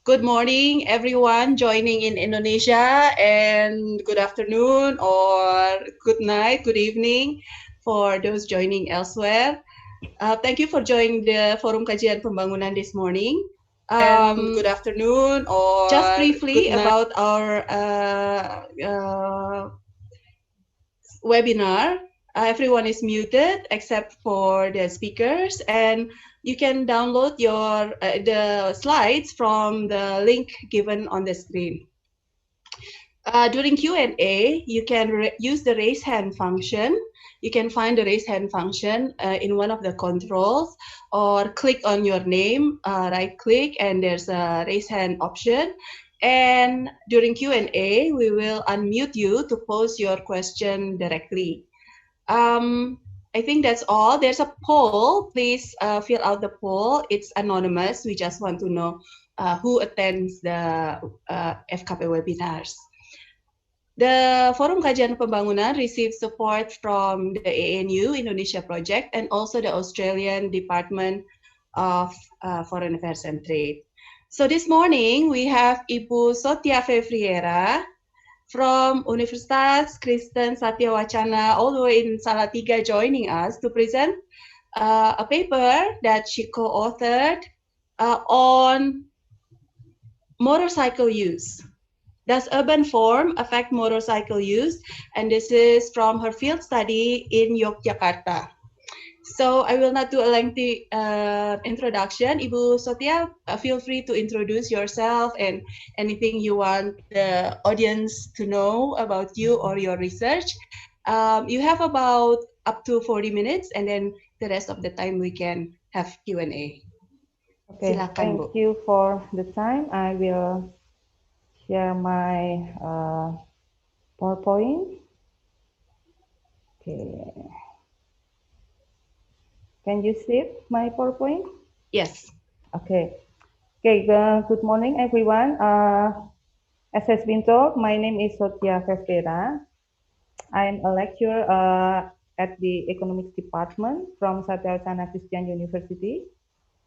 Good morning, everyone joining in Indonesia, and good afternoon or good night, good evening for those joining elsewhere. Thank you for joining the Forum Kajian Pembangunan this morning. And good afternoon Just or briefly good night. about our webinar. Everyone is muted except for the speakers, and you can download the slides from the link given on the screen. During Q&A, you can use the raise hand function. You can find the raise hand function in one of the controls, or click on your name, right click, and there's a raise hand option. And during Q&A, we will unmute you to pose your question directly. I think that's all. There's a poll. Please fill out the poll. It's anonymous. We just want to know who attends the FKP webinars. The Forum Kajian Pembangunan receives support from the ANU Indonesia Project and also the Australian Department of Foreign Affairs and Trade. So this morning we have Ibu Sotya Fevriera from Universitas, Kristen, Satya, Wacana, all the way in Salatiga, joining us to present a paper that she co-authored on motorcycle use. Does urban form affect motorcycle use? And this is from her field study in Yogyakarta. So I will not do a lengthy introduction. Ibu Sotya, feel free to introduce yourself and anything you want the audience to know about you or your research. You have about up to 40 minutes, and then the rest of the time we can have Q&A. Okay, Silakan, thank Bu. you for the time. I will share my PowerPoint. Okay, can you see my PowerPoint? Yes. Okay. Okay. Good morning, everyone. As has been told, my name is Sotya Fevriera. I'm a lecturer at the Economics Department from Satya Christian University.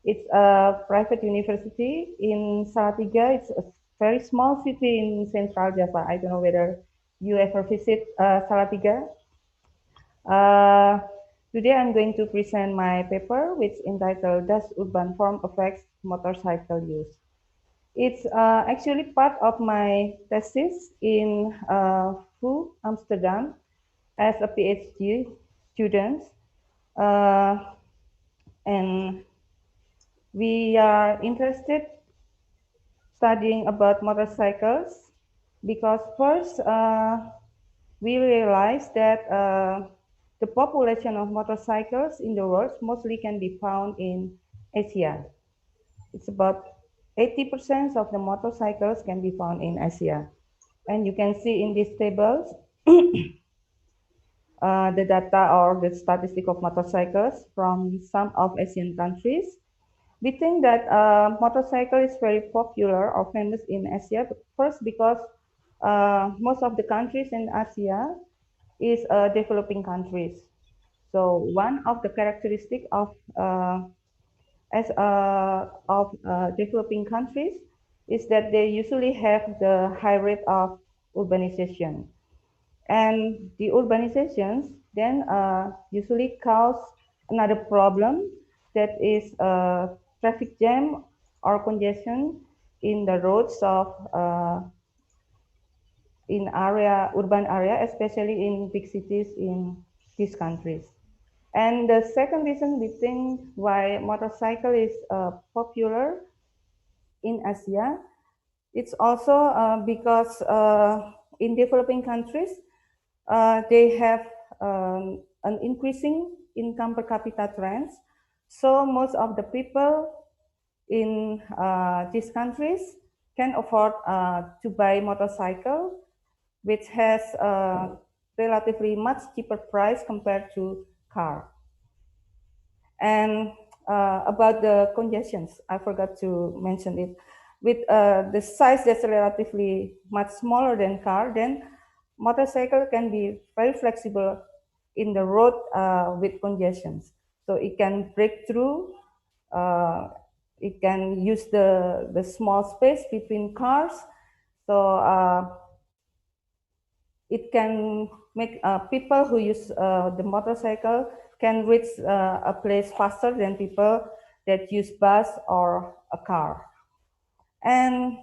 It's a private university in Salatiga. It's a very small city in Central Java. I don't know whether you ever visit Salatiga. Today I'm going to present my paper, which is entitled "Does Urban Form Affect Motorcycle Use?" It's actually part of my thesis in VU Amsterdam as a PhD student. And we are interested studying about motorcycles because first we realized that the population of motorcycles in the world mostly can be found in Asia. It's about 80% of the motorcycles can be found in Asia. And you can see in these tables the data or the statistic of motorcycles from some of Asian countries. We think that motorcycle is very popular or famous in Asia. First, because most of the countries in Asia is developing countries. So one of the characteristics of developing countries is that they usually have the high rate of urbanization, and the urbanizations then usually cause another problem, that is traffic jam or congestion in the roads of in urban area, especially in big cities in these countries. And the second reason we think why motorcycle is popular in Asia, it's also because in developing countries, they have an increasing income per capita trends. So most of the people in these countries can afford to buy motorcycle, which has a relatively much cheaper price compared to car. And about the congestions, I forgot to mention it. With the size that's relatively much smaller than car, then motorcycle can be very flexible in the road with congestions. So it can break through it can use the small space between cars. So it can make people who use the motorcycle can reach a place faster than people that use bus or a car. And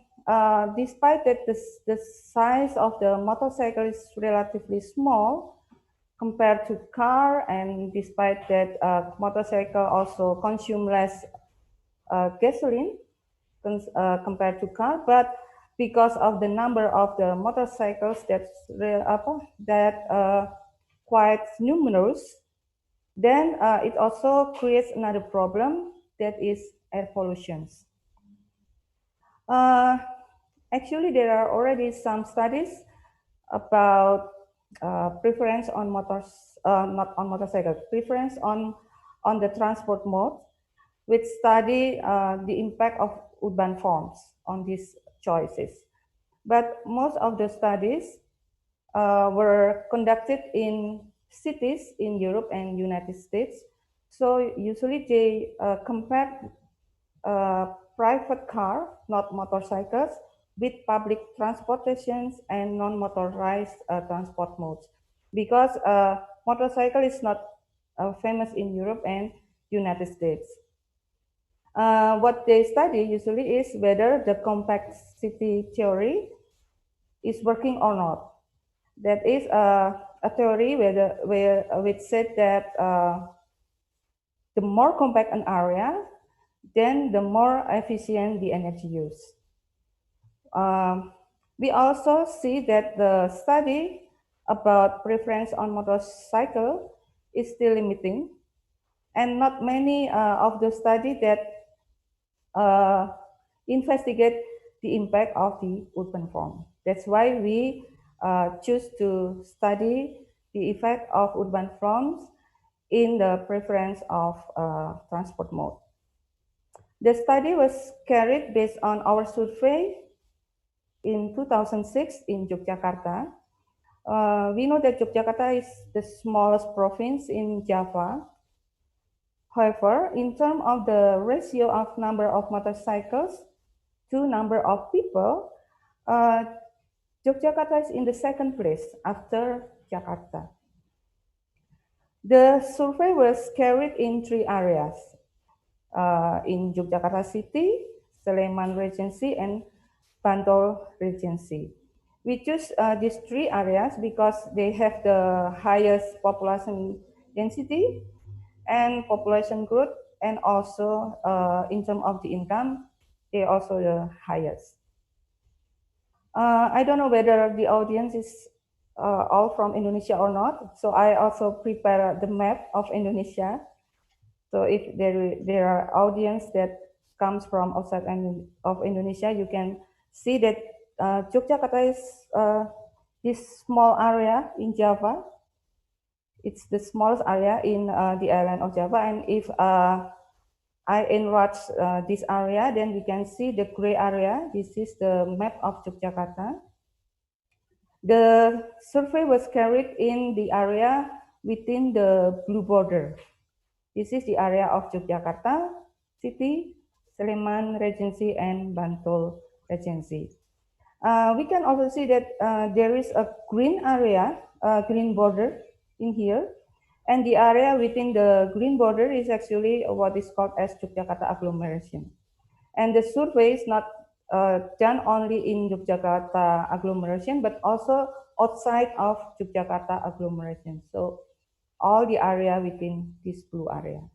despite that the size of the motorcycle is relatively small compared to car, and despite that motorcycle also consume less gasoline compared to car, but because of the number of the motorcycles that's quite numerous, then it also creates another problem, that is air pollution. Actually, there are already some studies about preference on not on motorcycle, preference on the transport mode, which study the impact of urban forms on these choices. But most of the studies were conducted in cities in Europe and United States. So usually they compare private car, not motorcycles, with public transportations and non-motorized transport modes. Because motorcycle is not famous in Europe and United States. What they study usually is whether the compact city theory is working or not. That is a theory which said that the more compact an area, then the more efficient the energy use. We also see that the study about preference on motorcycle is still limiting, and not many of the study that investigate the impact of the urban form. That's why we choose to study the effect of urban forms in the preference of transport mode. The study was carried based on our survey in 2006 in Yogyakarta. We know that Yogyakarta is the smallest province in Java. However, in terms of the ratio of number of motorcycles to number of people, Yogyakarta is in the second place after Jakarta. The survey was carried in 3 areas, in Yogyakarta City, Sleman Regency, and Bantul Regency. We choose these 3 areas because they have the highest population density and population growth, and also in terms of the income, they are also the highest. I don't know whether the audience is all from Indonesia or not, so I also prepare the map of Indonesia. So if there are audience that comes from outside of Indonesia, you can see that Yogyakarta is this small area in Java. It's the smallest area in the island of Java, and if I enlarge this area, then we can see the gray area. This is the map of Yogyakarta. The survey was carried in the area within the blue border. This is the area of Yogyakarta City, Sleman Regency, and Bantul Regency. We can also see that there is a green area, green border in here. And the area within the green border is actually what is called as Yogyakarta agglomeration. And the survey is not done only in Yogyakarta agglomeration, but also outside of Yogyakarta agglomeration. So all the area within this blue area.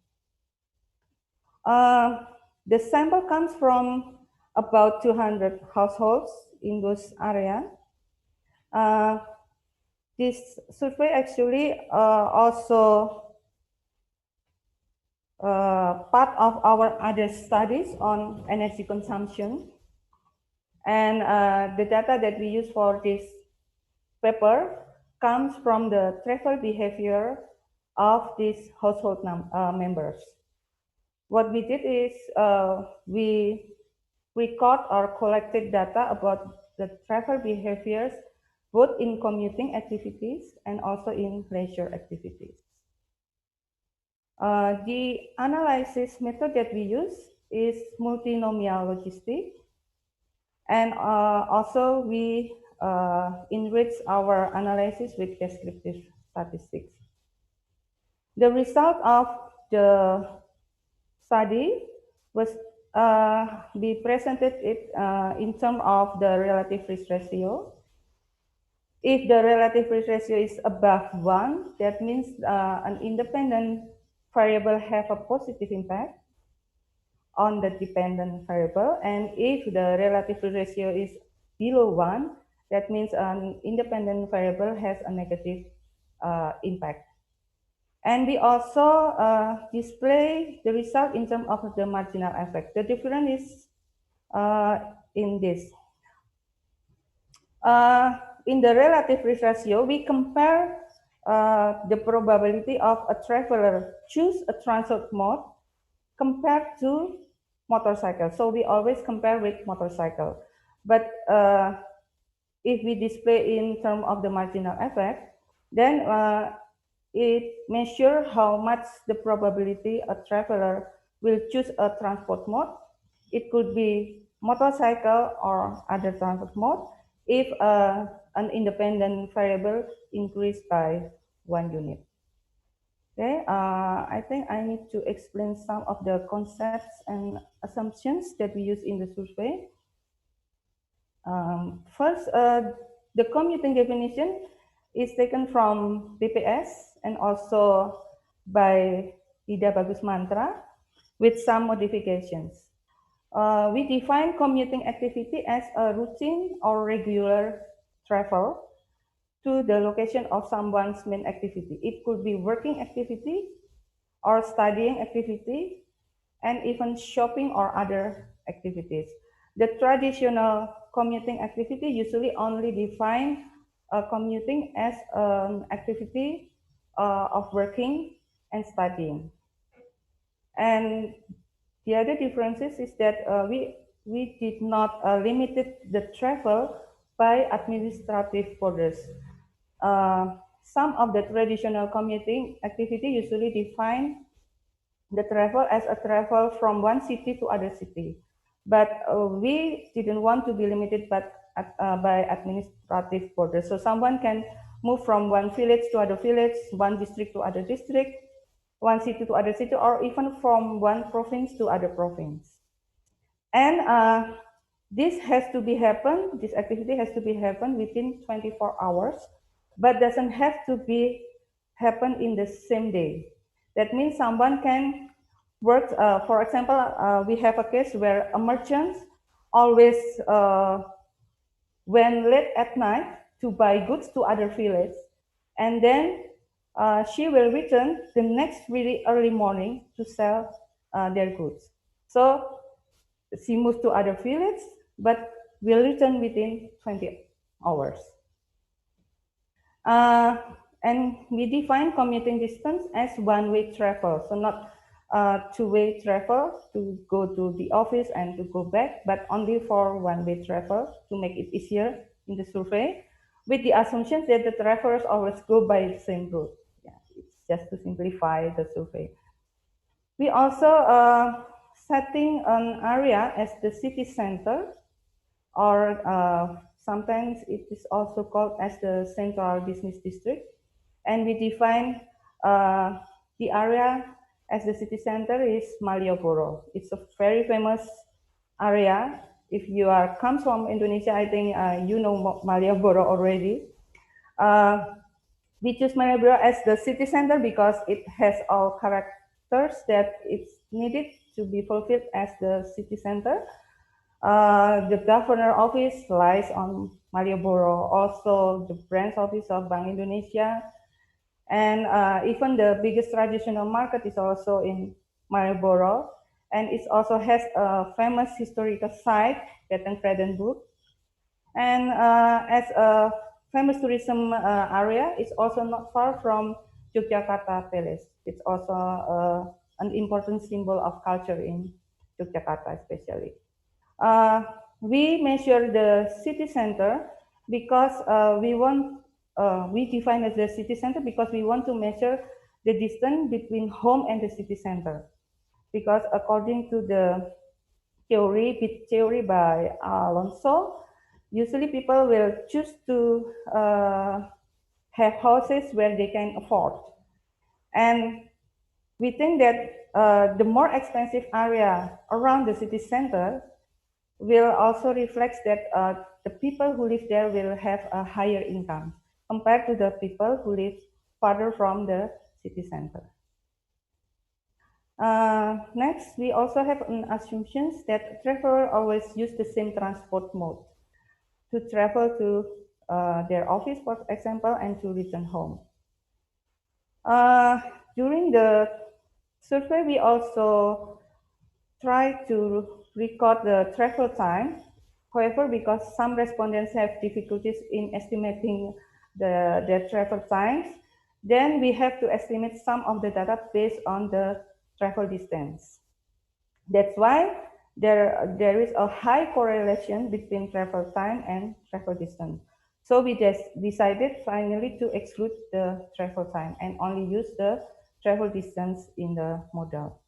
The sample comes from about 200 households in those area. This survey actually also part of our other studies on energy consumption. And the data that we use for this paper comes from the travel behavior of these household members. What we did is we record or collected data about the travel behaviors both in commuting activities and also in leisure activities. The analysis method that we use is multinomial logistic. And also we enrich our analysis with descriptive statistics. The result of the study was be presented in terms of the relative risk ratio. If the relative risk ratio is above 1, that means an independent variable have a positive impact on the dependent variable. And if the relative risk ratio is below 1, that means an independent variable has a negative impact. And we also display the result in terms of the marginal effect. The difference is in this. In the relative risk ratio, we compare the probability of a traveler choose a transport mode compared to motorcycle. So we always compare with motorcycle. But if we display in terms of the marginal effect, then it measures how much the probability a traveler will choose a transport mode. It could be motorcycle or other transport mode if an independent variable increased by 1 unit. Okay, I think I need to explain some of the concepts and assumptions that we use in the survey. First, the commuting definition is taken from BPS and also by Ida Bagus Mantra with some modifications. We define commuting activity as a routine or regular travel to the location of someone's main activity. It could be working activity or studying activity and even shopping or other activities. The traditional commuting activity usually only define commuting as an activity of working and studying. And the other differences is that we did not limit the travel by administrative borders. Some of the traditional commuting activity usually define the travel as a travel from one city to other city. But we didn't want to be limited by administrative borders. So someone can move from one village to other village, one district to other district, one city to other city, or even from one province to other province. And this activity has to be happen within 24 hours, but doesn't have to be happen in the same day. That means someone can work, for example, we have a case where a merchant always went late at night to buy goods to other village, and then she will return the next really early morning to sell their goods. So she moved to other village, but will return within 20 hours. And we define commuting distance as one-way travel, so not two-way travel to go to the office and to go back, but only for one-way travel to make it easier in the survey, with the assumption that the travelers always go by the same route. Yeah, it's just to simplify the survey. We also setting an area as the city center, or sometimes it is also called as the central business district. And we define the area as the city center is Malioboro. It's a very famous area. If you come from Indonesia, I think you know Malioboro already. We choose Malioboro as the city center because it has all characters that it's needed to be fulfilled as the city center. The governor office lies on Malioboro, also the branch office of Bank Indonesia, and even the biggest traditional market is also in Malioboro, and it also has a famous historical site, Kredenburg, and as a famous tourism area, it's also not far from Yogyakarta Palace. It's also an important symbol of culture in Yogyakarta, especially. We measure the city center because we define as the city center because we want to measure the distance between home and the city center. because according to the bit theory by Alonso, usually people will choose to have houses where they can afford. And we think that the more expensive area around the city center will also reflect that the people who live there will have a higher income compared to the people who live farther from the city center. Next, we also have an assumption that travelers always use the same transport mode to travel to their office, for example, and to return home. During the survey, we also try to record the travel time. However, because some respondents have difficulties in estimating their travel times, then we have to estimate some of the data based on the travel distance. That's why there is a high correlation between travel time and travel distance. So we just decided finally to exclude the travel time and only use the travel distance in the model.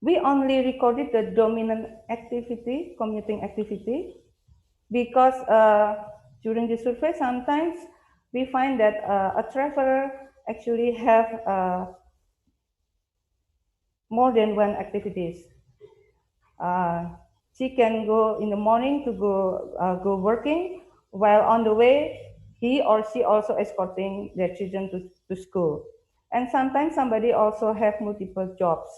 We only recorded the dominant activity, commuting activity, because during the survey sometimes we find that a traveler actually have more than one activities. She can go in the morning to go working, while on the way he or she also escorting their children to school. And sometimes somebody also have multiple jobs.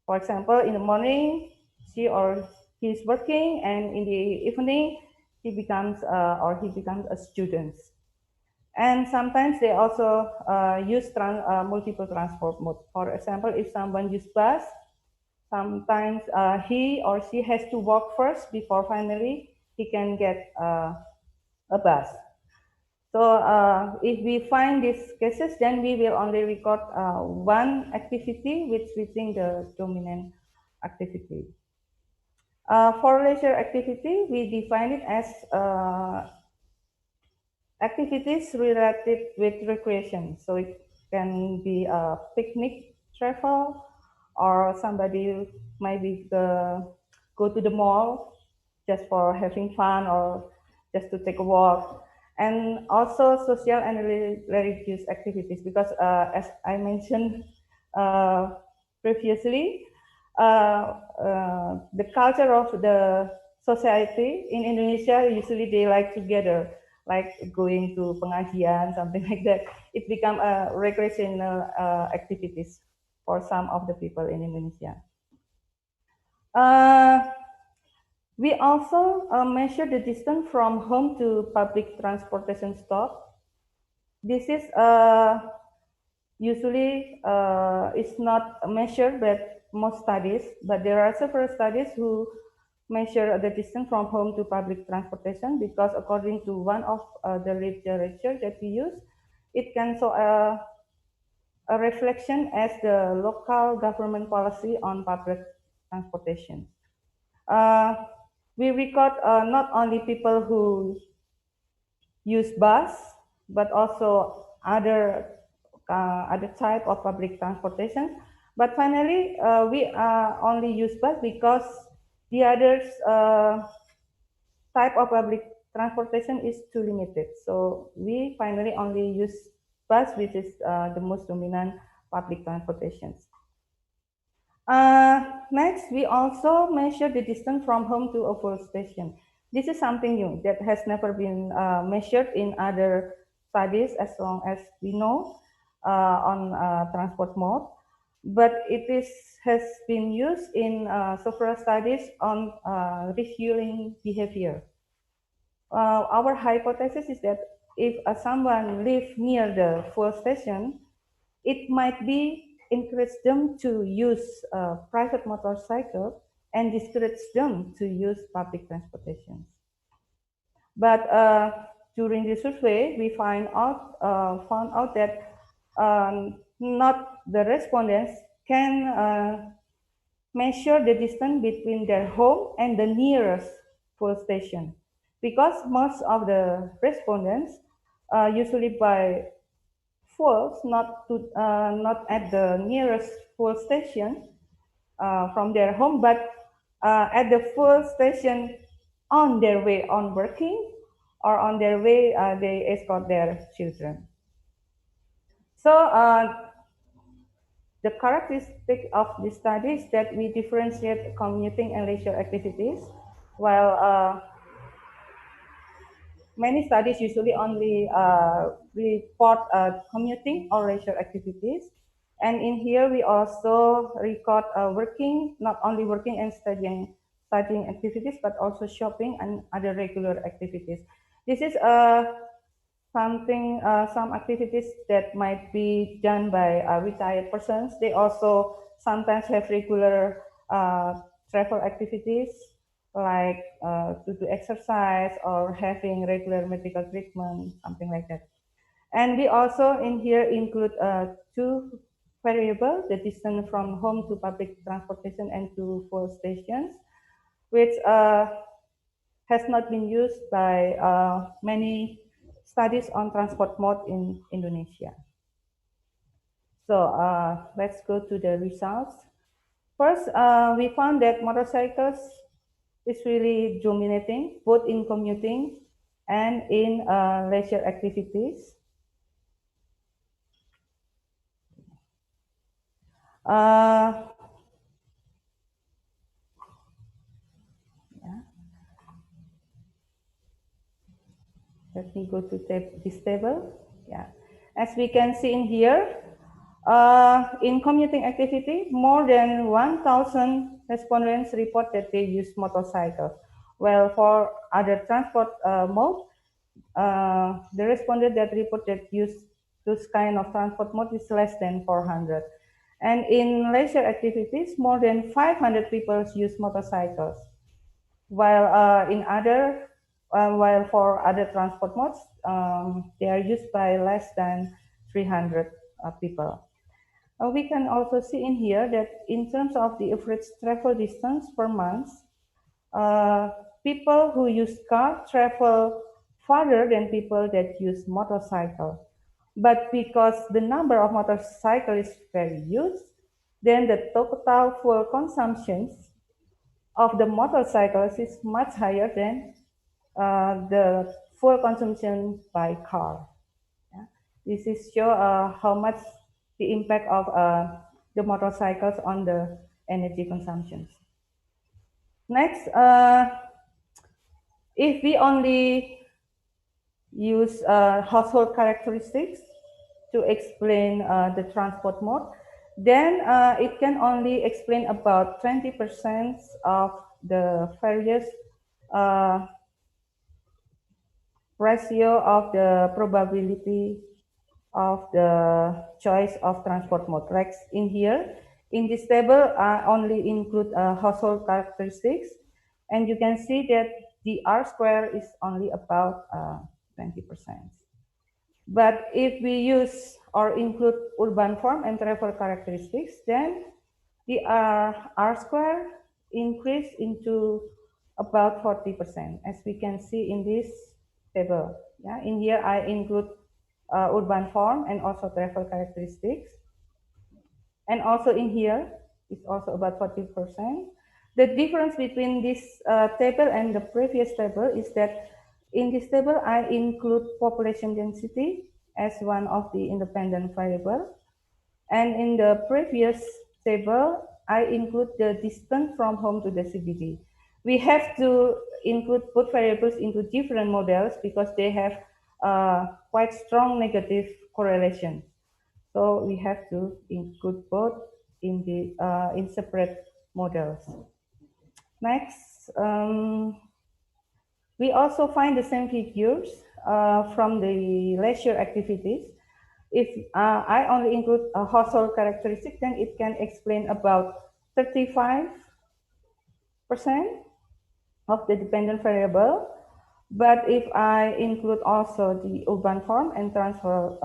For example, in the morning she or he is working, and in the evening he becomes a student. And sometimes they also use multiple transport mode. For example, if someone use bus, sometimes he or she has to walk first before finally he can get a bus. So if we find these cases, then we will only record one activity which we think the dominant activity. For leisure activity, we define it as activities related with recreation. So it can be a picnic travel, or somebody might be go to the mall just for having fun or just to take a walk. And also social and religious activities, because as I mentioned previously, the culture of the society in Indonesia, usually they like together, like going to pengajian, something like that. It become a recreational activities for some of the people in Indonesia. We also measure the distance from home to public transportation stop. This is usually it's not measured by most studies, but there are several studies who measure the distance from home to public transportation, because according to one of the literature that we use, it can show a reflection as the local government policy on public transportation. We record not only people who use bus, but also other type of public transportation. But finally, we only use bus because the others type of public transportation is too limited. So we finally only use bus, which is the most dominant public transportations. Next, we also measure the distance from home to a fuel station. This is something new that has never been measured in other studies, as long as we know, on transport mode. But has been used in several studies on refueling behavior. Our hypothesis is that if someone lives near the fuel station, it might be encourage them to use private motorcycle and discourage them to use public transportation. But during the survey, we found out that not the respondents can measure the distance between their home and the nearest fuel station, because most of the respondents usually by fulls, not at the nearest full station from their home, but at the full station on their way on working or on their way they escort their children. So the characteristic of this study is that we differentiate commuting and leisure activities, while many studies usually only report commuting or leisure activities. And in here, we also record working, not only working and studying activities, but also shopping and other regular activities. This is some activities that might be done by retired persons. They also sometimes have regular travel activities like to do exercise or having regular medical treatment, something like that. And we also in here include two variables, the distance from home to public transportation and to fuel stations, which has not been used by many studies on transport mode in Indonesia. So let's go to the results. First, we found that motorcycles is really dominating both in commuting and in leisure activities. Let me go to this table. Yeah, as we can see in here, in commuting activity, more than 1,000 respondents report that they use motorcycles. Well, for other transport mode, the respondent that reported use this kind of transport mode is less than 400. And in leisure activities, more than 500 people use motorcycles. While while for other transport modes, they are used by less than 300 people. We can also see in here that in terms of the average travel distance per month, people who use car travel farther than people that use motorcycle. But because the number of motorcycles is very huge, then the total fuel consumptions of the motorcycles is much higher than the fuel consumption by car. Yeah. This is show how much the impact of the motorcycles on the energy consumptions. Next, if we only use household characteristics to explain the transport mode, then it can only explain about 20% of the various ratio of the probability of the choice of transport mode. Like in here, in this table, I only include household characteristics, and you can see that the R square is only about 20%. But if we use or include urban form and travel characteristics, then the R square increase into about 40%, as we can see in this table. Yeah, in here I include urban form and also travel characteristics. And also in here, it's also about 40%. The difference between this table and the previous table is that in this table, I include population density as one of the independent variable. And in the previous table, I include the distance from home to the CBD. We have to include both variables into different models because they have quite strong negative correlation. So we have to include both in the in separate models. Next, we also find the same figures from the leisure activities. If I only include a household characteristic, then it can explain about 35% of the dependent variable. But if I include also the urban form and travel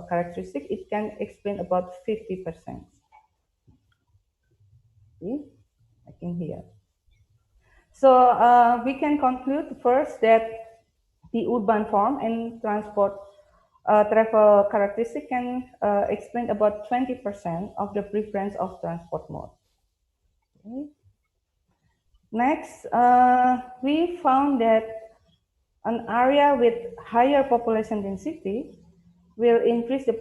characteristic, it can explain about 50%. See, I can hear. So we can conclude first that the urban form and transport travel characteristic can explain about 20% of the preference of transport mode. Okay. Next, we found that an area with higher population density will increase the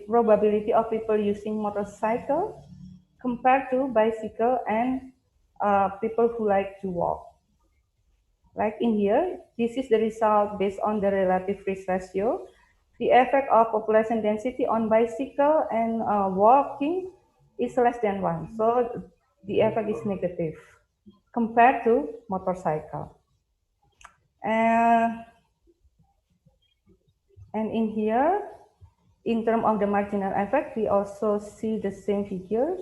probability of people using motorcycle compared to bicycle and people who like to walk. Like in here, this is the result based on the relative risk ratio. The effect of population density on bicycle and walking is less than 1. So the effect is negative compared to motorcycle. And in here, in terms of the marginal effect, we also see the same figures.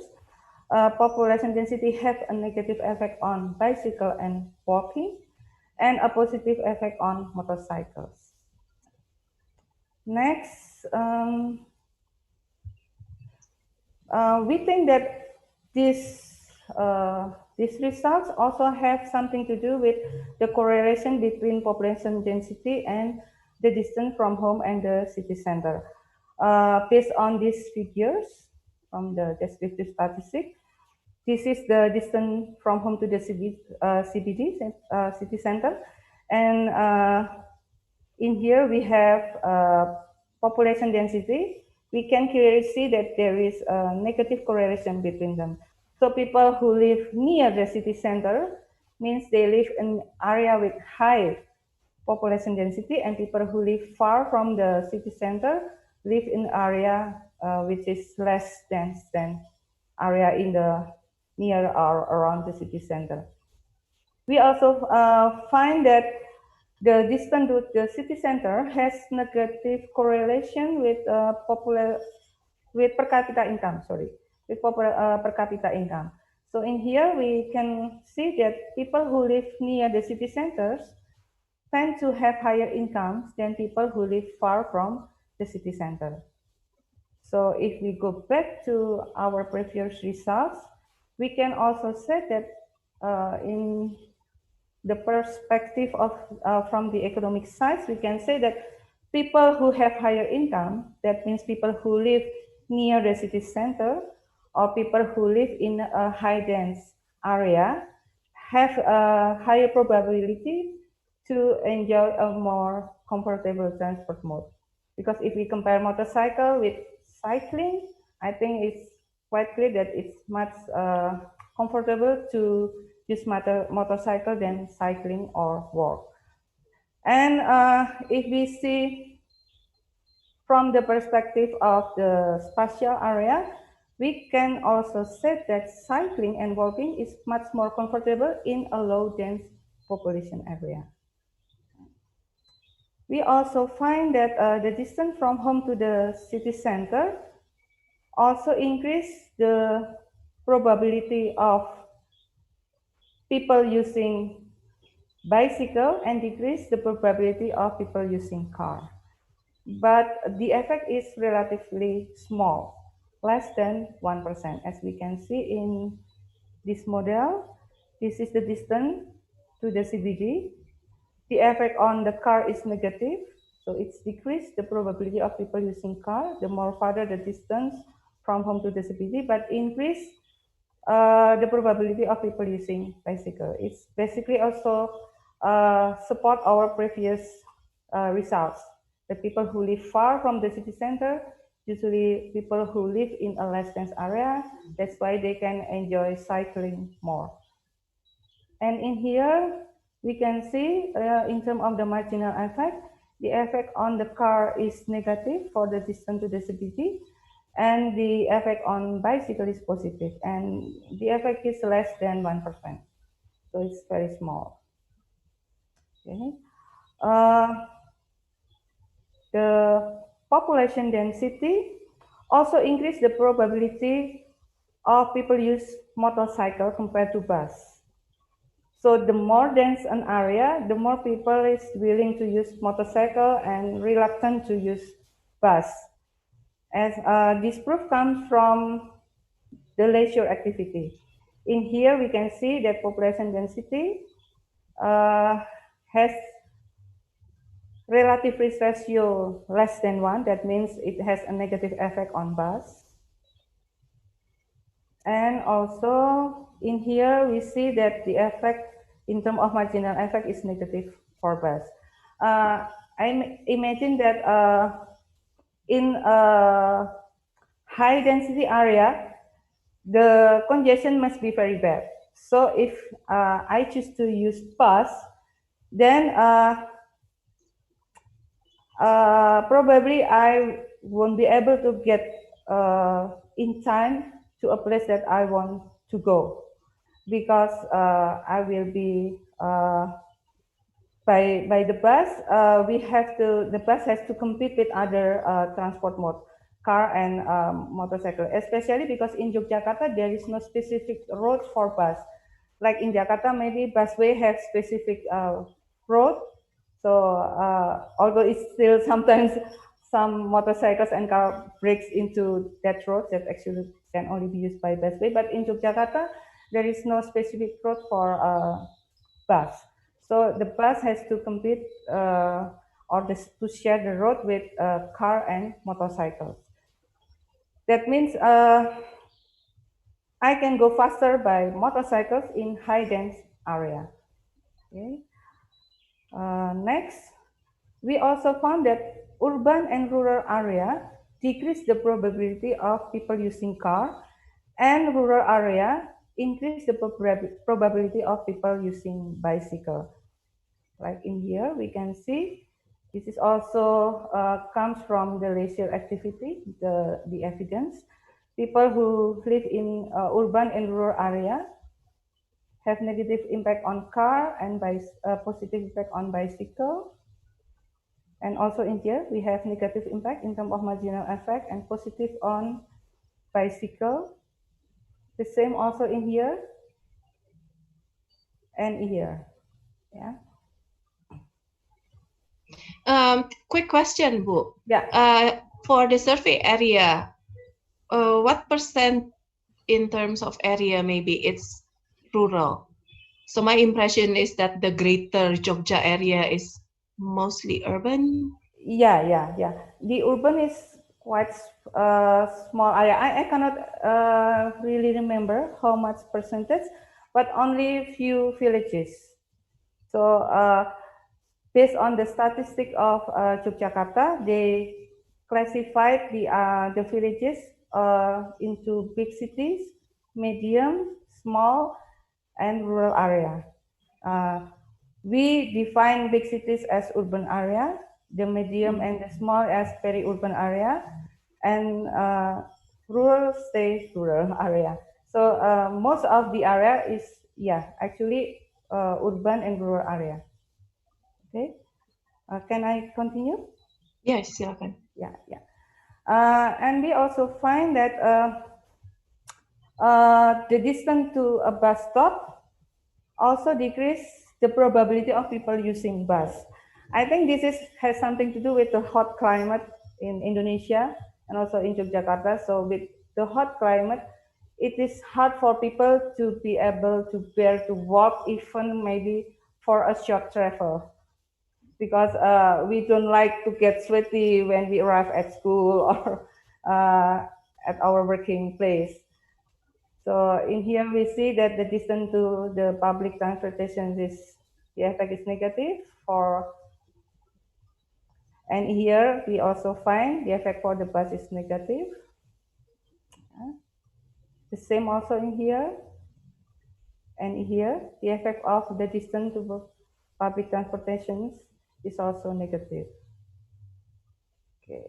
Population density have a negative effect on bicycle and walking, and a positive effect on motorcycles. Next, we think that these results also have something to do with the correlation between population density and the distance from home and the city center. Based on these figures from the descriptive statistic, this is the distance from home to the CBD, city center, and in here we have population density. We can clearly see that there is a negative correlation between them. So people who live near the city center means they live in area with high population density, and people who live far from the city center live in area which is less dense than area in the near or around the city center. We also find that the distance to the city center has negative correlation with per capita income. Per capita income. So in here we can see that people who live near the city centers tend to have higher incomes than people who live far from the city center. So if we go back to our previous results, we can also say that in the perspective of from the economic side, we can say that people who have higher income, that means people who live near the city center or people who live in a high dense area, have a higher probability to enjoy a more comfortable transport mode. Because if we compare motorcycle with cycling, I think it's quite clear that it's much comfortable to use motorcycle than cycling or walk. And if we see from the perspective of the spatial area, we can also say that cycling and walking is much more comfortable in a low dense population area. We also find that the distance from home to the city center also increase the probability of people using bicycle and decrease the probability of people using car. But the effect is relatively small, less than 1%. As we can see in this model, this is the distance to the CBD. The effect on the car is negative, so it's decreased the probability of people using car, the more farther the distance from home to the CBD, but increase the probability of people using bicycle. It's basically also support our previous results. The people who live far from the city center, usually people who live in a less dense area, that's why they can enjoy cycling more. And in here, we can see in terms of the marginal effect, the effect on the car is negative for the distance to the CBD, and the effect on bicycle is positive, and the effect is less than 1%. So it's very small. Okay. The population density also increase the probability of people use motorcycle compared to bus. So the more dense an area, the more people is willing to use motorcycle and reluctant to use bus. As this proof comes from the leisure activity. In here, we can see that population density has relative risk ratio less than 1, that means it has a negative effect on bus. And also in here we see that the effect in terms of marginal effect is negative for bus. I imagine that in a high density area, the congestion must be very bad. So if I choose to use bus, then probably I won't be able to get in time to a place that I want to go, because I will be by the bus. The bus has to compete with other transport mode, car and motorcycle, especially because in Yogyakarta there is no specific road for bus. Like in Jakarta, maybe busway have specific road. So although it's still sometimes some motorcycles and car breaks into that road that actually can only be used by busway, but in Yogyakarta there is no specific road for bus. So the bus has to compete to share the road with car and motorcycles. That means I can go faster by motorcycles in high dense area. Okay. Next, we also found that urban and rural area decrease the probability of people using car, and rural area increase the probability of people using bicycle. Like in here, we can see this is also comes from the leisure activity, the evidence. People who live in urban and rural area have negative impact on car and positive impact on bicycle. And also in here, we have negative impact in terms of marginal effect and positive on bicycle. The same also in here and here. Yeah. Quick question, Bu. Yeah. For the survey area, what percent in terms of area maybe it's rural? So my impression is that the greater Jogja area is mostly urban. Yeah. The urban is quite small area. I cannot really remember how much percentage, but only few villages. So based on the statistic of Yogyakarta, they classified the villages into big cities, medium, small, and rural area. We define big cities as urban area, the medium and the small as peri-urban area, and rural stays rural area. So most of the area is actually urban and rural area. Okay, can I continue? Yes, silakan. Yeah. And we also find that the distance to a bus stop also decrease the probability of people using bus. I think this has something to do with the hot climate in Indonesia and also in Yogyakarta. So with the hot climate, it is hard for people to be able to bear to walk even maybe for a short travel, because we don't like to get sweaty when we arrive at school or at our working place. So in here we see that the distance to the public transportation the effect is negative and here we also find the effect for the bus is negative. The same also in here and here the effect of the distance to public transportation is also negative. Okay.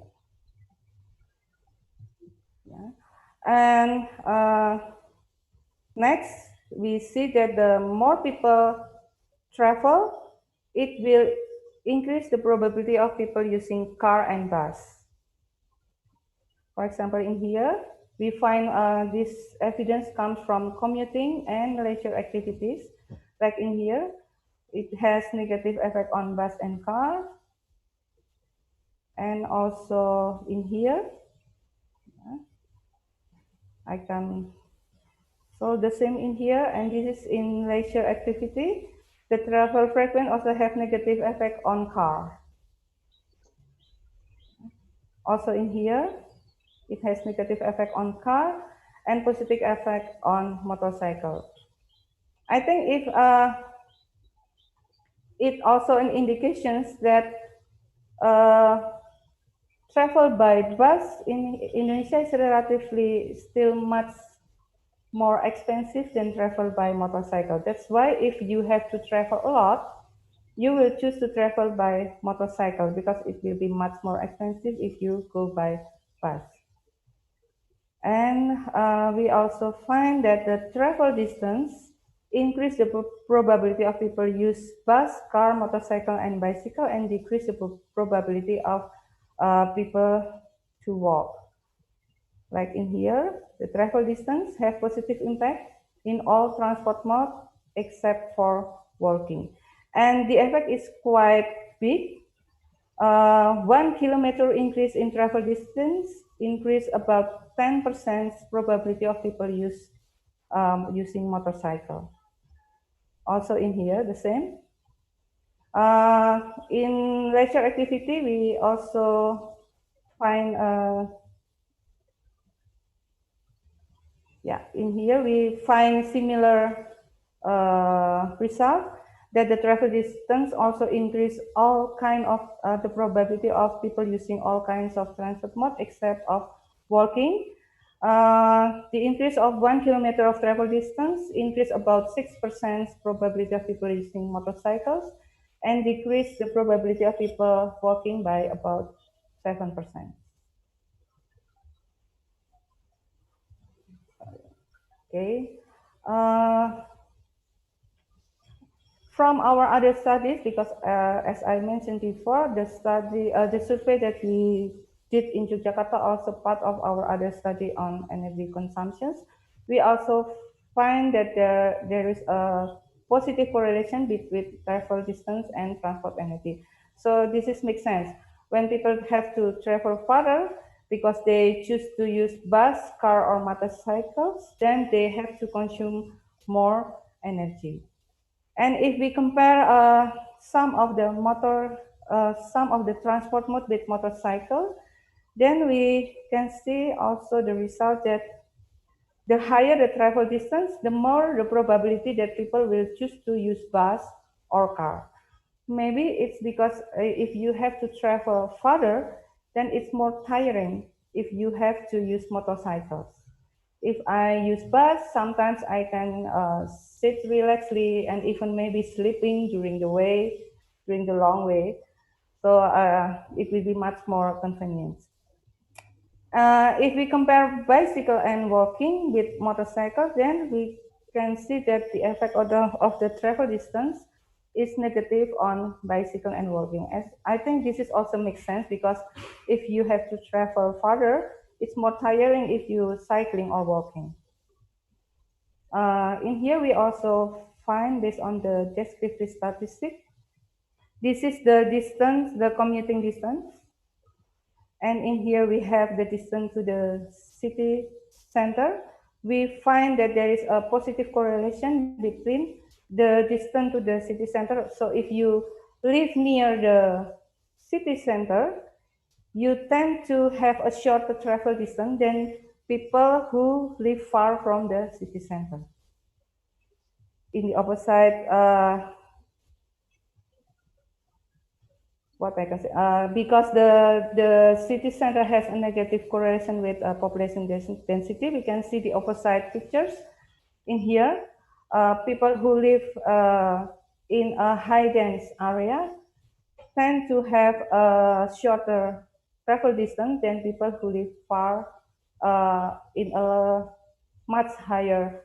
Yeah. And next, we see that the more people travel, it will increase the probability of people using car and bus. For example, in here, we find this evidence comes from commuting and leisure activities. Like in here, it has negative effect on bus and car. And also in here, I can so the same in here, and this is in leisure activity. The travel frequency also have negative effect on car. Also in here, it has negative effect on car and positive effect on motorcycle. I think if it also an indications that travel by bus in Indonesia is relatively still much more expensive than travel by motorcycle. That's why if you have to travel a lot, you will choose to travel by motorcycle because it will be much more expensive if you go by bus. And we also find that the travel distance increase the probability of people use bus, car, motorcycle, and bicycle, and decrease the probability of people to walk. Like in here, the travel distance have positive impact in all transport mode except for walking. And the effect is quite big. 1 kilometer increase in travel distance increase about 10% probability of people using motorcycle. Also in here, the same. In leisure activity, we also find in here we find similar result that the travel distance also increase all kind of the probability of people using all kinds of transport mode except of walking. The increase of 1 kilometer of travel distance increase about 6% probability of people using motorcycles and decrease the probability of people walking by about 7%. Okay. From our other studies, because as I mentioned before, the survey that we did in Yogyakarta also part of our other study on energy consumptions. We also find that there is a positive correlation between travel distance and transport energy. So this makes sense. When people have to travel further because they choose to use bus, car, or motorcycles, then they have to consume more energy. And if we compare some of the transport mode with motorcycle, then we can see also the result that the higher the travel distance, the more the probability that people will choose to use bus or car. Maybe it's because if you have to travel further, then it's more tiring if you have to use motorcycles. If I use bus, sometimes I can sit relaxedly and even maybe sleeping during the long way. So it will be much more convenient. If we compare bicycle and walking with motorcycle, then we can see that the effect of the travel distance is negative on bicycle and walking. As I think this is also makes sense because if you have to travel farther, it's more tiring if you cycling or walking. In here, we also find based on the descriptive statistic. This is the distance, the commuting distance. And in here, we have the distance to the city center. We find that there is a positive correlation between the distance to the city center. So if you live near the city center, you tend to have a shorter travel distance than people who live far from the city center. In the opposite, what I can say, because the city center has a negative correlation with population density, we can see the opposite pictures in here. People who live in a high dense area tend to have a shorter travel distance than people who live far in a much higher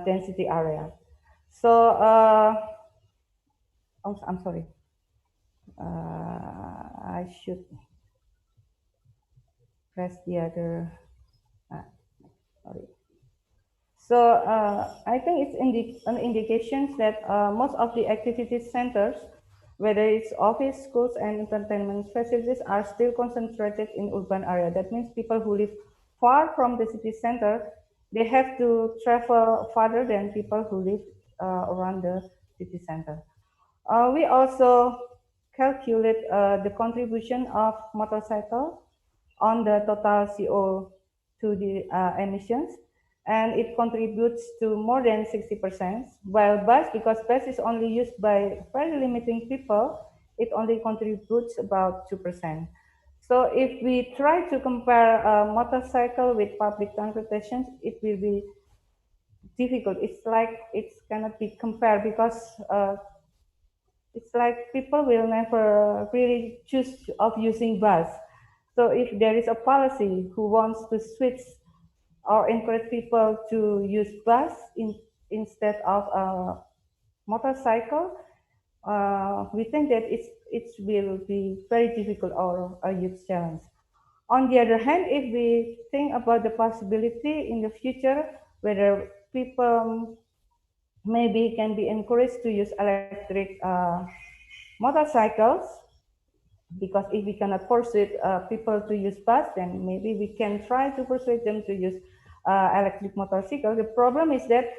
density area. So, I'm sorry. I should press the other. Sorry. So I think it's an indication that most of the activity centers, whether it's office, schools, and entertainment facilities, are still concentrated in urban area. That means people who live far from the city center, they have to travel farther than people who live around the city center. We also calculate the contribution of motorcycle on the total CO2 emissions, and it contributes to more than 60%, while bus, because bus is only used by very limiting people, it only contributes about 2%. So if we try to compare a motorcycle with public transportation, it will be difficult. It's like it cannot be compared because it's like people will never really choose of using bus. So if there is a policy who wants to switch or encourage people to use bus instead of a motorcycle, we think that it will be very difficult or a huge challenge. On the other hand, if we think about the possibility in the future, whether people maybe can be encouraged to use electric motorcycles, because if we cannot persuade people to use bus, then maybe we can try to persuade them to use electric motorcycle. The problem is that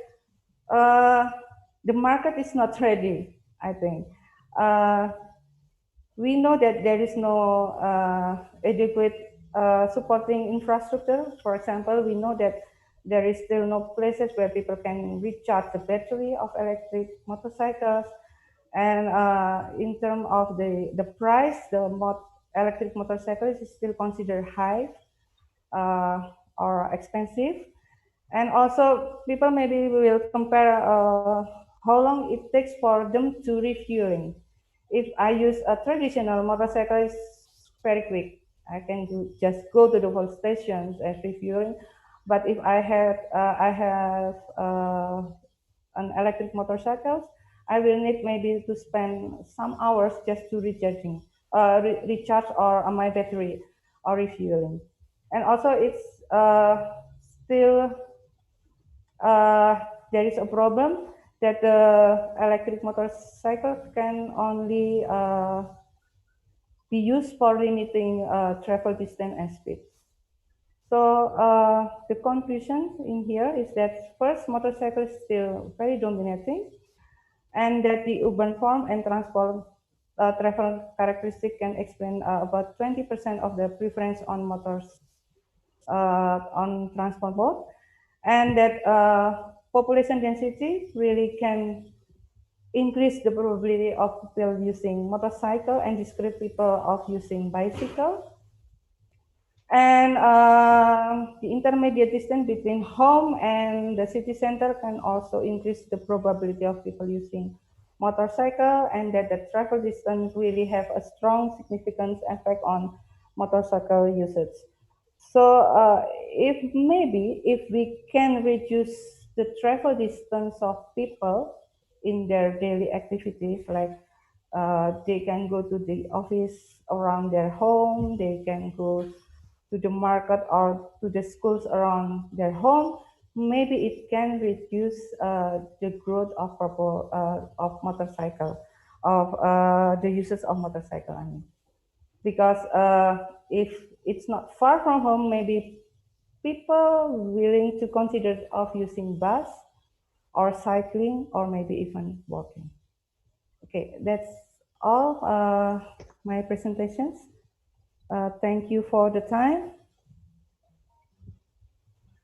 the market is not ready, I think. We know that there is no adequate supporting infrastructure. For example, we know that there is still no places where people can recharge the battery of electric motorcycles. And in terms of the price, the electric motorcycles is still considered high or expensive. And also, people maybe will compare how long it takes for them to refueling. If I use a traditional motorcycle, it's very quick. I can just go to the whole stations and refueling. But if I have an electric motorcycle, I will need maybe to spend some hours just to recharge or my battery or refueling. And also, it's still there is a problem that the electric motorcycle can only be used for limiting travel distance and speed. So the conclusion in here is that first, motorcycle is still very dominating, and that the urban form and transport travel characteristic can explain about 20% of the preference on motors on transport mode, and that population density really can increase the probability of people using motorcycle and discourage people of using bicycle. And the intermediate distance between home and the city center can also increase the probability of people using motorcycle, and that the travel distance really have a strong significant effect on motorcycle usage. So if we can reduce the travel distance of people in their daily activities, like they can go to the office around their home, they can go to the market or to the schools around their home, maybe it can reduce the growth of motorcycle, of the uses of motorcycle. I mean, because if it's not far from home, maybe people willing to consider of using bus or cycling or maybe even walking. Okay, that's all my presentations. Thank you for the time.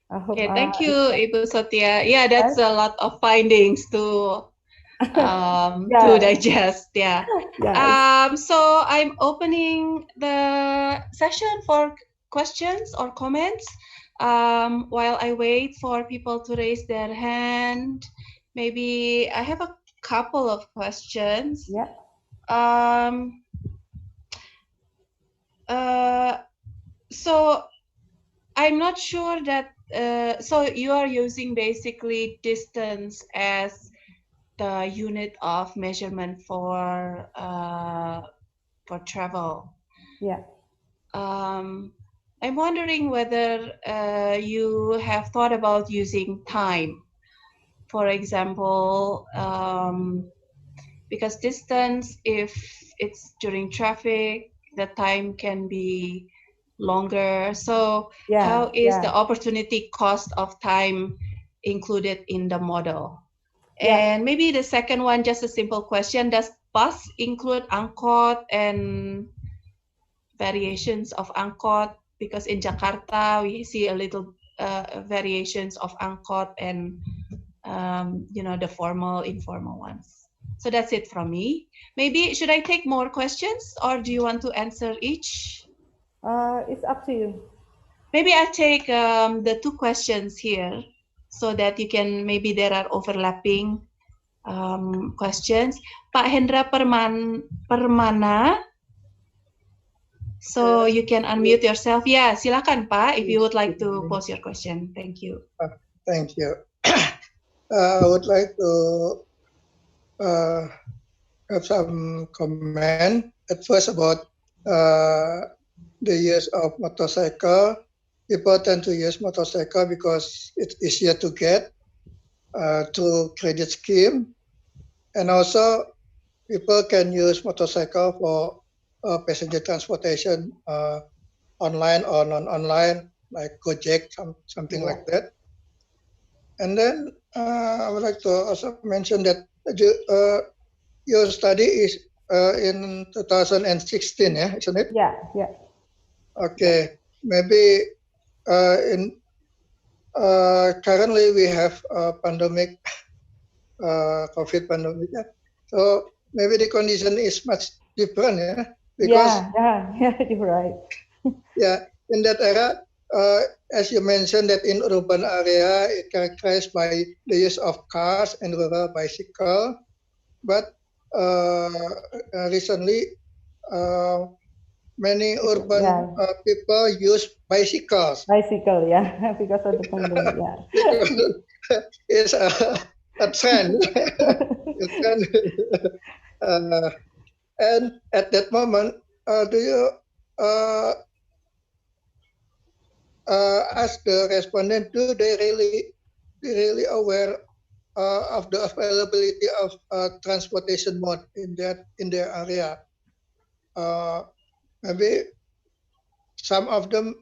I hope, okay, thank you, Ibu Sotya. Yeah, that's a lot of findings to digest. Yeah. So I'm opening the session for questions or comments. While I wait for people to raise their hand, maybe I have a couple of questions. Yeah. So I'm not sure that. So you are using basically distance as the unit of measurement for travel. Yeah. I'm wondering whether you have thought about using time. For example, because distance, if it's during traffic, the time can be longer. So how is the opportunity cost of time included in the model? And maybe the second one, just a simple question, does bus include angkot and variations of angkot? Because in Jakarta we see a little variations of angkot and the formal, informal ones. So that's it from me. Maybe should I take more questions or do you want to answer each? It's up to you. Maybe I take the two questions here so that you can, maybe there are overlapping questions. Pak Hendra Permana, so you can unmute yourself. Yeah, silakan Pak, if you would like to pose your question. Thank you. Thank you. I would like to have some comment at first about the use of motorcycle. People tend to use motorcycle because it's easier to get through credit scheme, and also people can use motorcycle for passenger transportation online or non-online, like Gojek, something like that. And then I would like to also mention that your study is in 2016, yeah, isn't it? Yeah. Okay, maybe in currently we have a pandemic, COVID pandemic. Yeah? So maybe the condition is much different, yeah, because yeah, you're right. Yeah, in that era, as you mentioned, that in urban area it characterized by the use of cars and rural bicycle, but recently many urban people use bicycles. Bicycle, yeah, because of the pandemic, yeah. It's a trend. And at that moment, do you ask the respondent, do they really aware of the availability of transportation mode in their area? Maybe some of them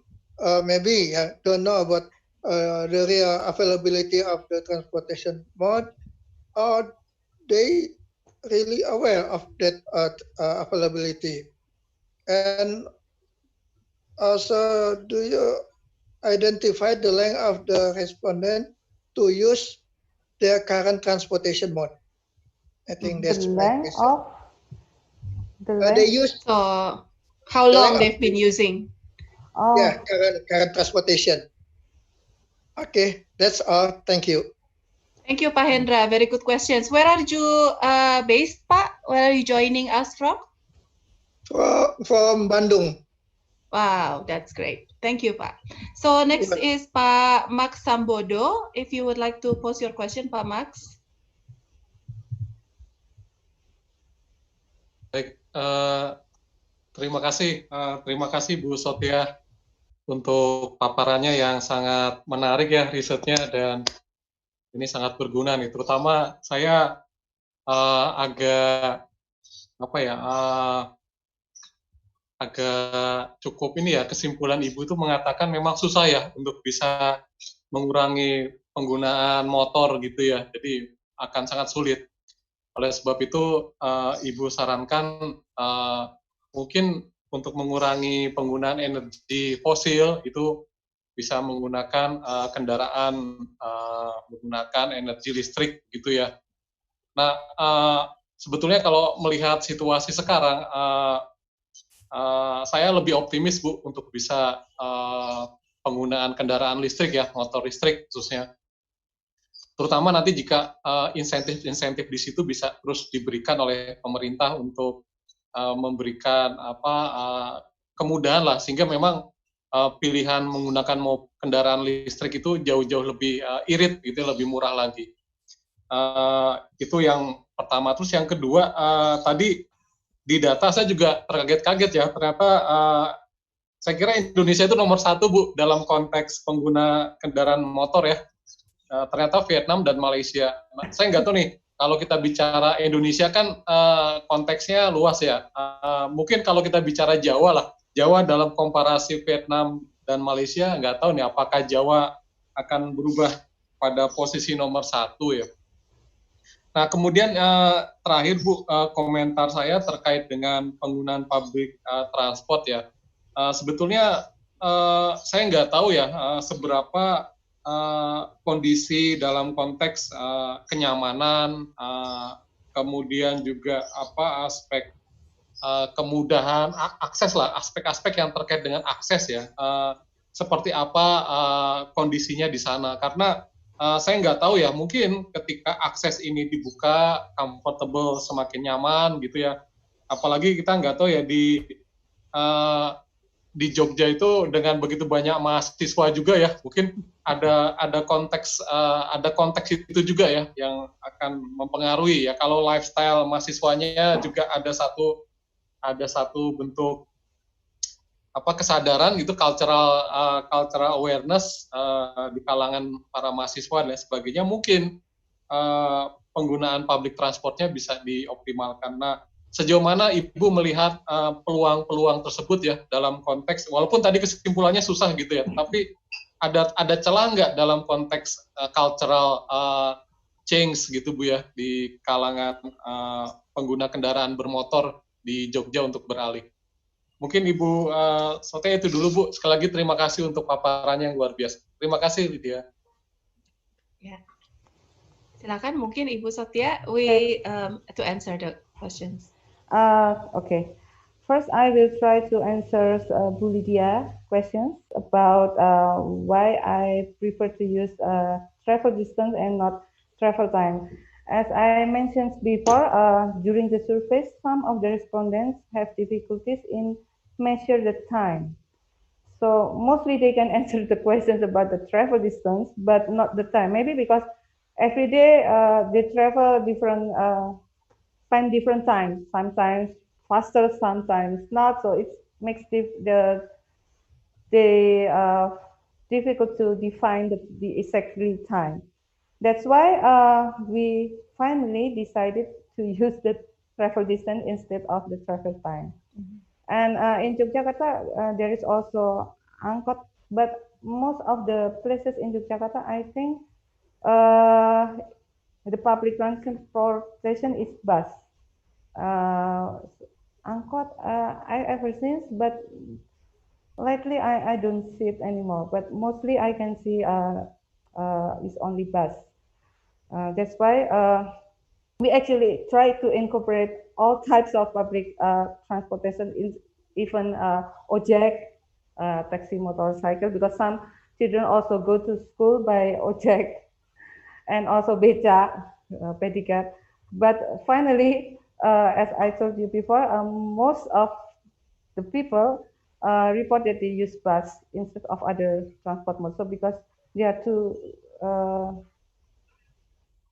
maybe don't know about the real availability of the transportation mode, or they really aware of that availability. And also, do you identify the length of the respondent to use their current transportation mode? I think that's my question. They use how long they've been using? Yeah, current transportation. Okay, that's all. Thank you. Thank you, Pak Hendra. Very good questions. Where are you based, Pak? Where are you joining us from? From Bandung. Wow, that's great. Thank you, Pak. So next is Pak Max Sambodo. If you would like to pose your question, Pak Max. Baik, terima kasih Bu Sotya untuk paparannya yang sangat menarik ya, risetnya, dan ini sangat berguna nih. Terutama saya agak cukup ini ya, kesimpulan Ibu itu mengatakan memang susah ya untuk bisa mengurangi penggunaan motor gitu ya, jadi akan sangat sulit. Oleh sebab itu Ibu sarankan mungkin untuk mengurangi penggunaan energi fosil itu bisa menggunakan kendaraan menggunakan energi listrik gitu ya. Nah, sebetulnya kalau melihat situasi sekarang, saya lebih optimis Bu untuk bisa penggunaan kendaraan listrik ya, motor listrik khususnya. Terutama nanti jika insentif di situ bisa terus diberikan oleh pemerintah untuk memberikan kemudahan lah, sehingga memang pilihan menggunakan kendaraan listrik itu jauh-jauh lebih irit gitu, lebih murah lagi. Itu yang pertama. Terus yang kedua, tadi di data saya juga terkaget-kaget ya, ternyata saya kira Indonesia itu nomor 1 Bu dalam konteks pengguna kendaraan motor ya. Ternyata Vietnam dan Malaysia. Nah, saya nggak tahu nih, kalau kita bicara Indonesia kan konteksnya luas ya. Mungkin kalau kita bicara Jawa lah, Jawa dalam komparasi Vietnam dan Malaysia, nggak tahu nih apakah Jawa akan berubah pada posisi nomor 1 ya. Nah, kemudian terakhir Bu, komentar saya terkait dengan penggunaan public transport ya. Sebetulnya saya nggak tahu ya seberapa kondisi dalam konteks kenyamanan, kemudian juga apa aspek kemudahan akses lah, aspek-aspek yang terkait dengan akses ya. Seperti apa kondisinya di sana, karena saya nggak tahu ya, mungkin ketika akses ini dibuka, comfortable, semakin nyaman gitu ya. Apalagi kita nggak tahu ya di Jogja itu dengan begitu banyak mahasiswa juga ya, mungkin ada konteks itu juga ya yang akan mempengaruhi ya. Kalau lifestyle mahasiswanya juga ada satu bentuk kesadaran gitu, cultural awareness di kalangan para mahasiswa dan sebagainya, mungkin penggunaan public transportnya bisa dioptimalkan. Nah, sejauh mana Ibu melihat peluang-peluang tersebut ya dalam konteks, walaupun tadi kesimpulannya susah gitu ya, tapi ada celah nggak dalam konteks cultural change gitu Bu ya di kalangan pengguna kendaraan bermotor di Jogja untuk beralih. Mungkin Ibu Sotya itu dulu Bu. Sekali lagi terima kasih untuk paparannya yang luar biasa. Terima kasih Lydia. Ya. Silakan mungkin Ibu Sotya to answer the questions. Okay. First, I will try to answer Bu Lydia questions about why I prefer to use travel distance and not travel time. As I mentioned before, during the survey, some of the respondents have difficulties in measure the time. So mostly they can answer the questions about the travel distance, but not the time. Maybe because every day they travel spend different times, sometimes faster, sometimes not. So it makes the difficult to define the exact time. That's why we finally decided to use the travel distance instead of the travel time. Mm-hmm. And in Yogyakarta, there is also angkot, but most of the places in Yogyakarta, I think the public transportation is bus. Angkot, I ever since, but lately I don't see it anymore. But mostly I can see is only bus. That's why we actually try to incorporate all types of public transportation, even ojek, taxi, motorcycle, because some children also go to school by ojek, and also beca, pedicab. But finally, as I told you before, most of the people report that they use bus instead of other transport modes. So because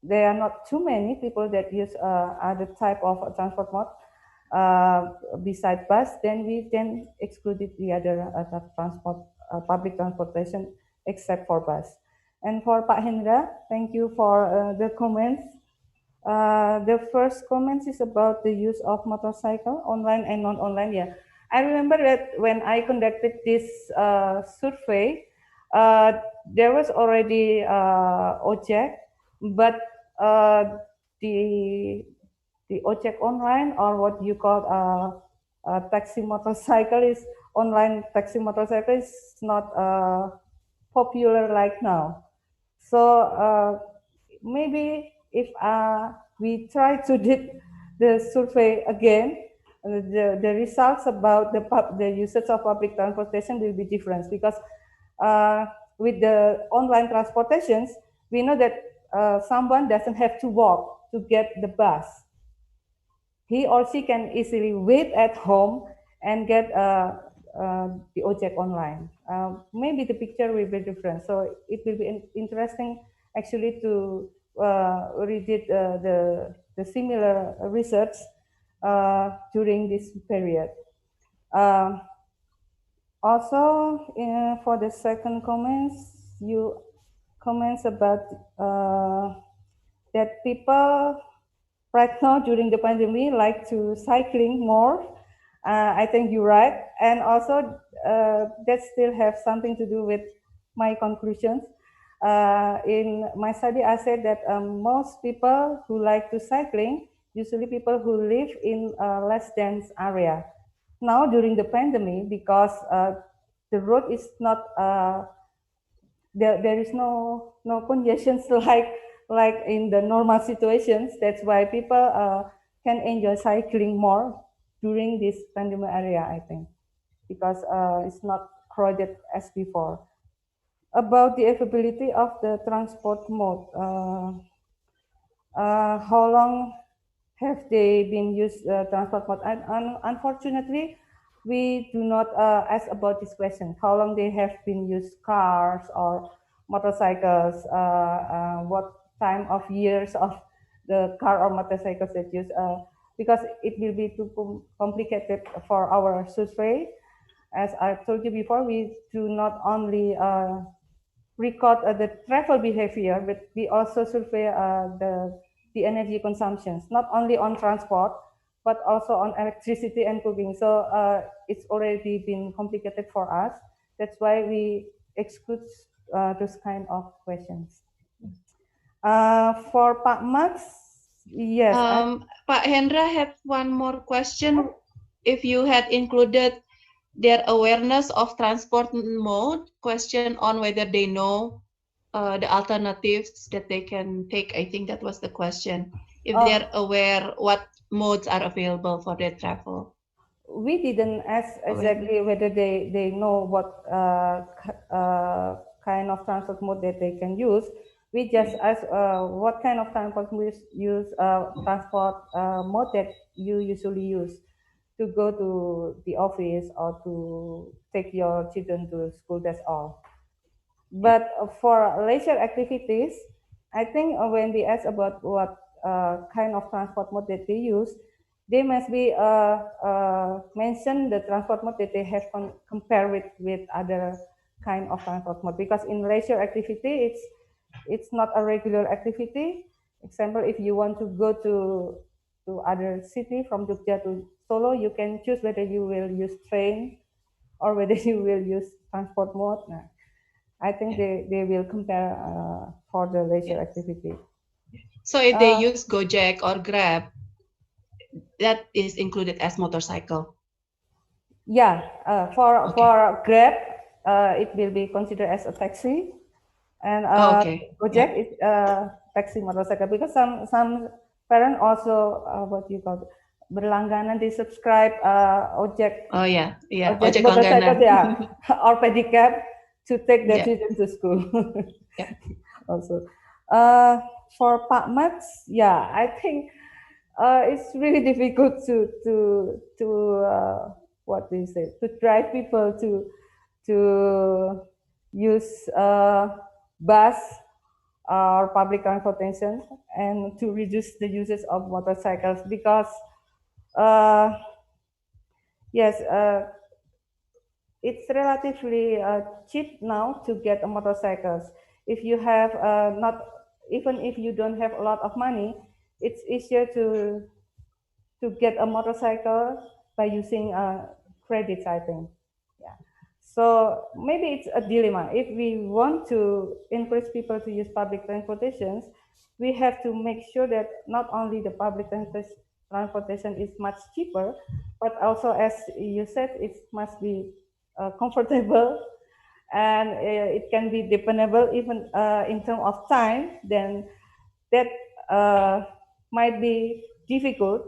there are not too many people that use other type of transport mode beside bus, then we then excluded the other public transportation except for bus. And for Pak Hendra, thank you for the comments. The first comment is about the use of motorcycle, online and non-online. Yeah, I remember that when I conducted this survey, there was already ojek, but the ojek online, or what you call taxi motorcycle, is online taxi motorcycle is not popular like now. So maybe if we try to do the survey again, the results about the usage of public transportation will be different, because with the online transportations, we know that someone doesn't have to walk to get the bus. He or she can easily wait at home and get the ojek online. Maybe the picture will be different. So it will be interesting actually to read the similar research during this period. Also, for the second comments about that people right now during the pandemic like to cycling more. I think you're right. And also that still have something to do with my conclusions. In my study, I said that most people who like to cycling, usually people who live in less dense area. Now during the pandemic, because the road is not there is no congestions like in the normal situations. That's why people can enjoy cycling more during this pandemic area, I think, because it's not crowded as before. About the availability of the transport mode, how long have they been used transport mode? And unfortunately, we do not ask about this question. How long they have been used cars or motorcycles? What time of years of the car or motorcycles that use? Because it will be too complicated for our survey. As I told you before, we do not only record the travel behavior, but we also survey the energy consumptions, not only on transport, but also on electricity and cooking. So it's already been complicated for us. That's why we exclude those kind of questions. For Pak Max, yes. Pak Hendra have one more question. If you had included their awareness of transport mode, question on whether they know the alternatives that they can take. I think that was the question. If they're aware what modes are available for their travel. We didn't ask exactly whether they know what kind of transport mode that they can use. We just ask what kind of transport transport mode that you usually use to go to the office or to take your children to school. That's all. But for leisure activities, I think when we ask about what kind of transport mode that they use, they must be mention the transport mode that they have compared with other kind of transport mode, because in leisure activity it's not a regular activity. Example, if you want to go to other city from Jogja to Solo, you can choose whether you will use train or whether you will use transport mode. Nah, I think they will compare for the leisure activity. So if they use Gojek or Grab, that is included as motorcycle. Yeah, for Grab, it will be considered as a taxi, and Gojek is taxi motorcycle, because some parents also what you call it, berlangganan, they subscribe ojek. Oh yeah, ojek motorcycle, or pedicab to take their children to school. Also, for Pak Mats, I think it's really difficult to what do you say, to drive people to use bus or public transportation, and to reduce the usage of motorcycles, because it's relatively cheap now to get a motorcycles. If you have even if you don't have a lot of money, it's easier to get a motorcycle by using credits, I think. Yeah. So maybe it's a dilemma. If we want to encourage people to use public transportations, we have to make sure that not only the public transportation is much cheaper, but also, as you said, it must be comfortable, and it can be dependable even in terms of time. Then that might be difficult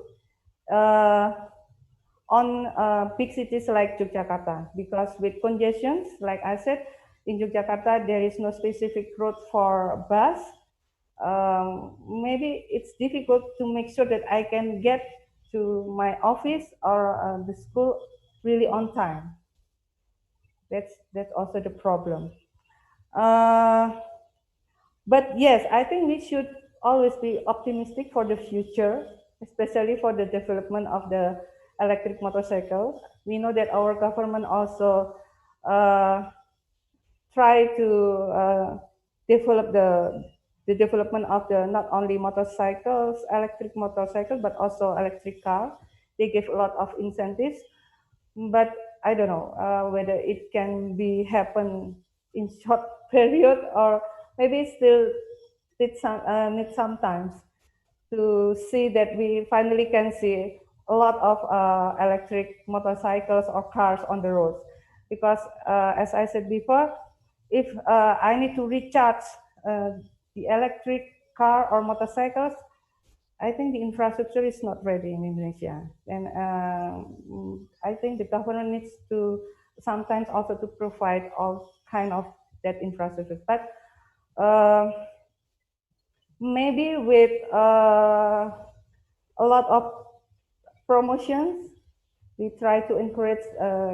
on big cities like Yogyakarta, because with congestions, like I said, in Yogyakarta there is no specific route for bus. Maybe it's difficult to make sure that I can get to my office or the school really on time. That's also the problem. But yes, I think we should always be optimistic for the future, especially for the development of the electric motorcycles. We know that our government also try to develop the development of the not only motorcycles, electric motorcycles, but also electric car. They give a lot of incentives, but I don't know whether it can be happen in short period or maybe still need some time to see that we finally can see a lot of electric motorcycles or cars on the roads. Because as I said before, if I need to recharge the electric car or motorcycles, I think the infrastructure is not ready in Indonesia. And I think the government needs to sometimes also to provide all kind of that infrastructure. But maybe with a lot of promotions, we try to encourage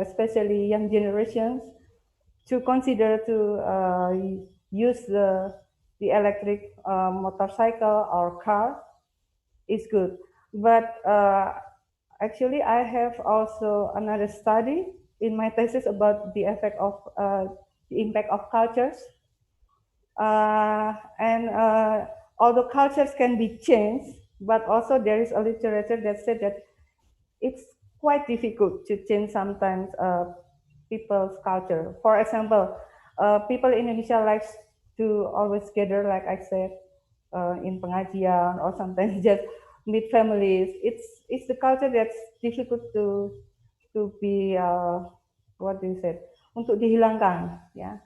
especially young generations to consider to use the electric motorcycle or car is good. But actually, I have also another study in my thesis about the effect of the impact of cultures. And although cultures can be changed, but also there is a literature that said that it's quite difficult to change sometimes people's culture. For example, people in Indonesia likes to always gather, like I said, in pengajian or sometimes just meet families. It's the culture that's difficult to be what do you say, untuk dihilangkan, yeah.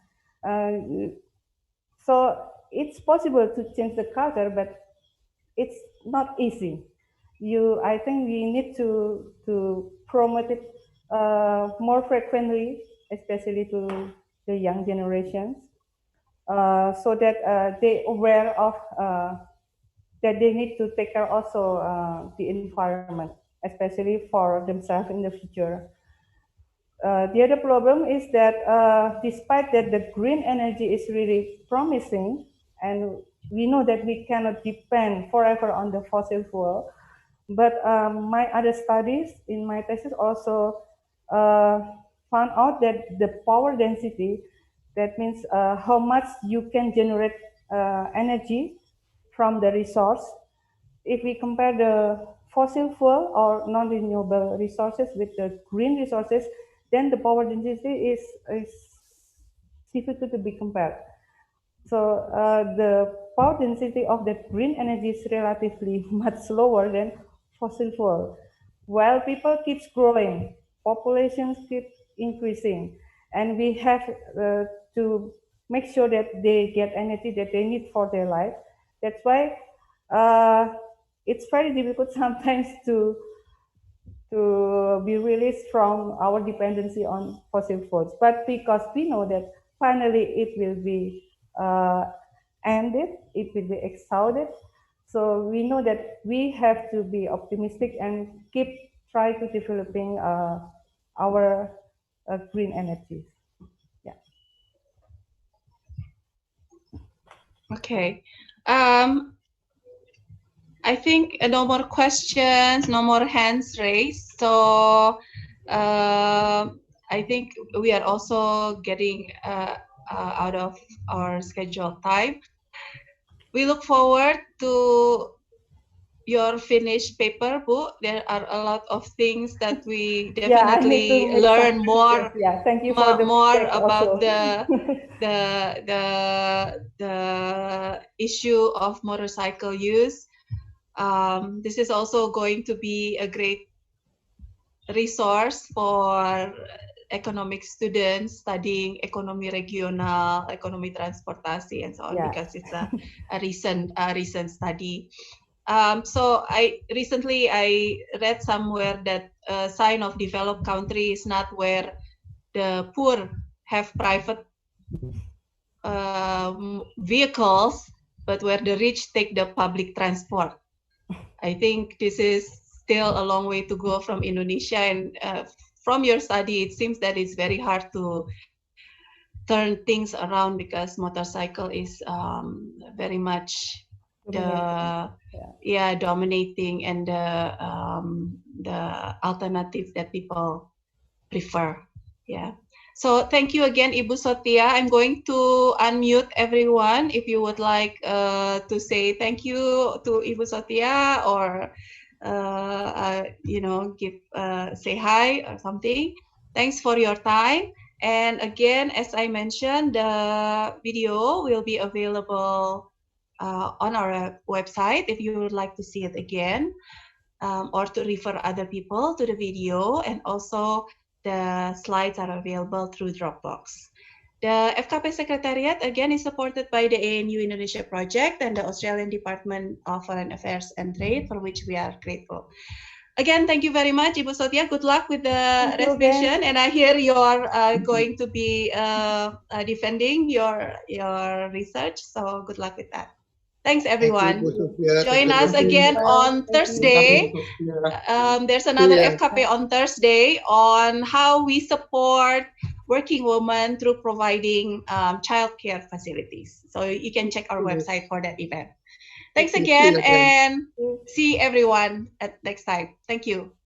So it's possible to change the culture, but it's not easy. I think we need to promote it more frequently, especially to the young generations, so that they aware of that they need to take care also the environment, especially for themselves in the future. The other problem is that despite that the green energy is really promising, and we know that we cannot depend forever on the fossil fuel, but my other studies in my thesis also found out that the power density, that means how much you can generate energy from the resource, if we compare the fossil fuel or non-renewable resources with the green resources, then the power density is difficult to be compared. So the power density of the green energy is relatively much lower than fossil fuel. While people keeps growing, populations keep increasing, and we have to make sure that they get energy that they need for their life. That's why it's very difficult sometimes to be released from our dependency on fossil fuels. But because we know that finally it will be ended, it will be exhausted. So we know that we have to be optimistic and keep try to developing our green energies. Yeah. Okay. I think no more questions, no more hands raised. So I think we are also getting out of our scheduled time. We look forward to your finished paper, Bu. There are a lot of things that we definitely learn more. Yeah, thank you for the more about also. the issue of motorcycle use. This is also going to be a great resource for economic students studying ekonomi regional, ekonomi transportasi, and so on, because it's a recent study. So I recently read somewhere that a sign of developed country is not where the poor have private vehicles, but where the rich take the public transport. I think this is still a long way to go from Indonesia, and from your study, it seems that it's very hard to turn things around because motorcycle is very much dominating and the alternative that people prefer. Yeah. So thank you again, Ibu Sotya. I'm going to unmute everyone if you would like to say thank you to Ibu Sotya or give say hi or something. Thanks for your time. And again, as I mentioned, the video will be available on our website if you would like to see it again, or to refer other people to the video. And also the slides are available through Dropbox. The FKP Secretariat, again, is supported by the ANU Indonesia project and the Australian Department of Foreign Affairs and Trade, for which we are grateful. Again, thank you very much, Ibu Sotya. Good luck with the rest mission. And I hear you're going to be defending your research. So good luck with that. Thanks, everyone. Join us again on Thursday. There's another FKP on Thursday on how we support working women through providing childcare facilities. So you can check our website for that event. Thanks again, and see everyone at next time. Thank you.